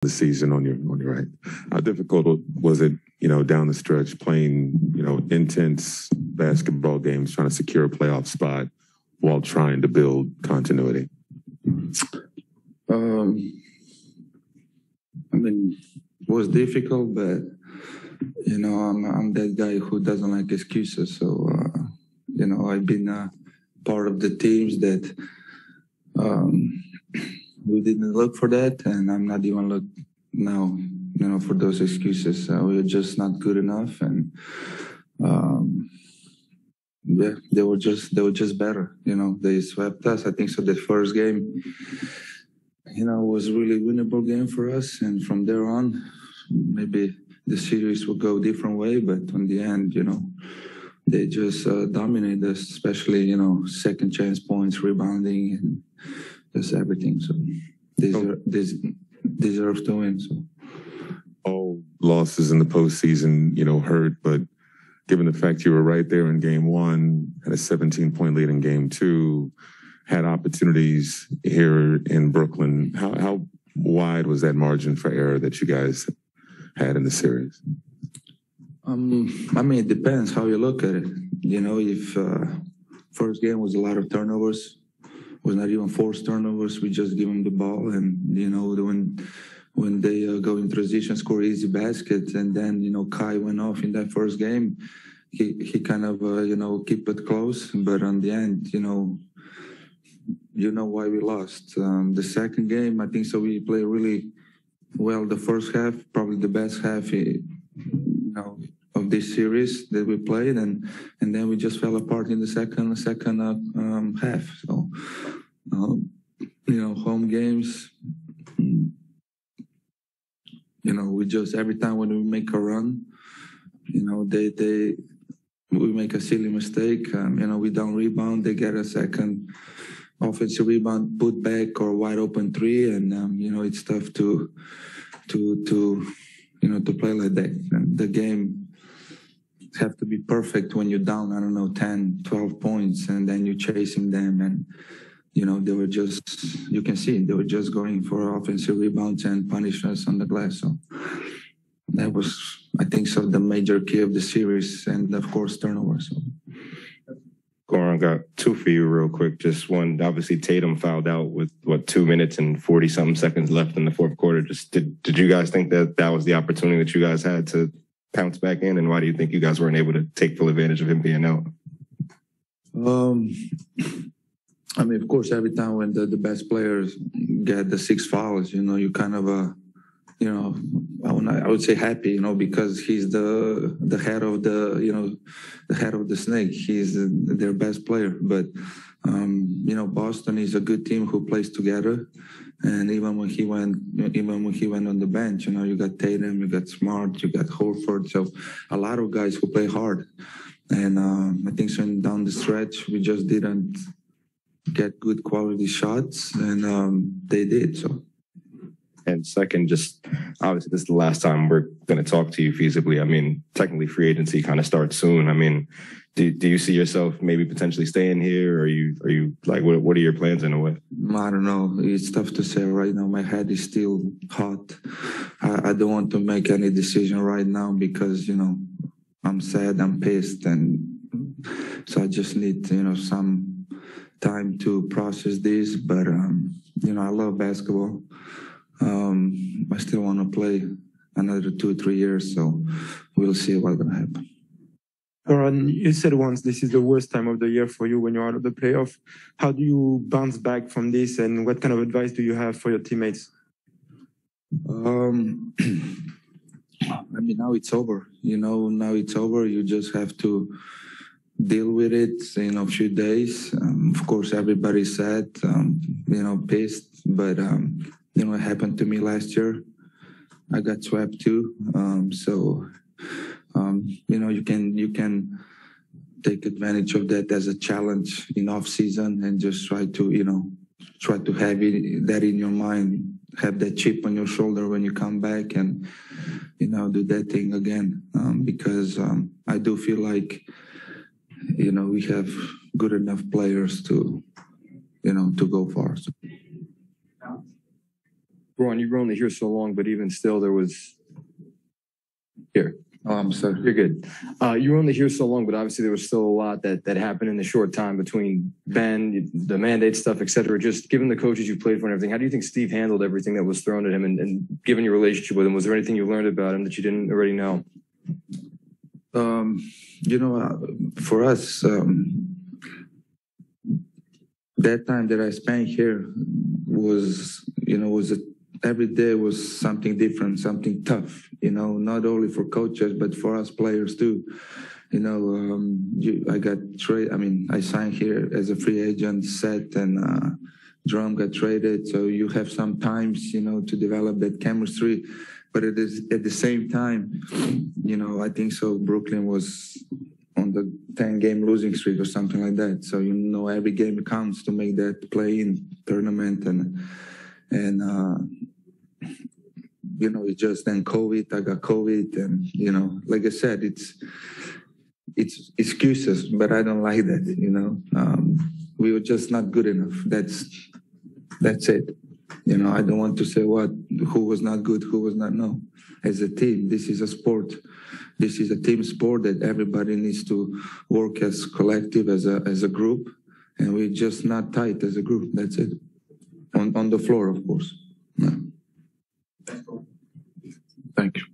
the season on your right. How difficult was it, down the stretch playing, intense basketball games, trying to secure a playoff spot while trying to build continuity? It was difficult, but I'm that guy who doesn't like excuses. So I've been part of the teams that we didn't look for that, and I'm not even look now, for those excuses. We're just not good enough, and they were just better. They swept us. I think so. The first game, was really winnable game for us, and from there on, maybe the series will go a different way. But on the end, they just dominated us, especially second chance points, rebounding, and just everything. So they deserve to win. So all losses in the postseason, hurt, but given the fact you were right there in game one, had a 17-point lead in game two, had opportunities here in Brooklyn, how wide was that margin for error that you guys had in the series? It depends how you look at it. If first game was a lot of turnovers, was not even forced turnovers, we just give them the ball, and when they go in transition, score easy baskets, and then Kai went off in that first game. He kind of keep it close, but on the end, why we lost. The second game, I think so. We played really well the first half, probably the best half, of this series that we played, and then we just fell apart in the second half. So, home games. We just every time when we make a run, we make a silly mistake. We don't rebound. They get a second offensive rebound, put back or wide open three, and it's tough to play like that. And the game have to be perfect when you're down, 10, 12 points, and then you're chasing them. And, they were just, you can see, they were just going for offensive rebounds and punish us on the glass. So that was, I think, so the major key of the series, and of course, turnovers. So. Goran, got two for you real quick. Just one, obviously Tatum fouled out with 2 minutes and 40-something seconds left in the fourth quarter. Just did you guys think that was the opportunity that you guys had to pounce back in, and why do you think you guys weren't able to take full advantage of him being out? Of course, every time when the best players get the 6 fouls, you kind of, I would say happy, because he's the head of the head of the snake. He's their best player. But, Boston is a good team who plays together. And even when he went on the bench, you got Tatum, you got Smart, you got Horford. So a lot of guys who play hard. And I think so down the stretch, we just didn't get good quality shots, and they did. So. And second, just obviously this is the last time we're going to talk to you feasibly. Technically free agency kind of starts soon. Do you see yourself maybe potentially staying here, or are you like, what are your plans in a way? I don't know. It's tough to say right now. My head is still hot. I don't want to make any decision right now because, I'm sad, I'm pissed. And so I just need, some time to process this. But, I love basketball. I still want to play another 2-3 years. So we'll see what's going to happen. Goran, you said once this is the worst time of the year for you when you're out of the playoff. How do you bounce back from this, and what kind of advice do you have for your teammates? Now it's over. Now it's over. You just have to deal with it in a few days. Of course, everybody's sad, pissed, but, it happened to me last year. I got swept too. You can take advantage of that as a challenge in off season and just try to have that in your mind, have that chip on your shoulder when you come back and, do that thing again. Because I do feel like, we have good enough players to go far. So. Goran, you were only here so long, but even still, there was here. Oh, I'm sorry. You're good. You were only here so long, but obviously there was still a lot that happened in the short time between Ben, the mandate stuff, et cetera. Just given the coaches you played for and everything, how do you think Steve handled everything that was thrown at him? And given your relationship with him, was there anything you learned about him that you didn't already know? For us, that time that I spent here was every day was something different, something tough, not only for coaches, but for us players too. I got traded. I signed here as a free agent, Seth and Drum got traded. So you have some times, to develop that chemistry. But it is at the same time, I think so Brooklyn was on the 10-game losing streak or something like that. So, every game counts to make that play-in tournament. It's just then COVID, I got COVID. And, like I said, it's excuses, but I don't like that, we were just not good enough. That's it. I don't want to say who was not good, who was not. No. As a team, this is a sport. This is a team sport that everybody needs to work as collective, as a group. And we're just not tight as a group. That's it. On the floor, of course. No. Thank you.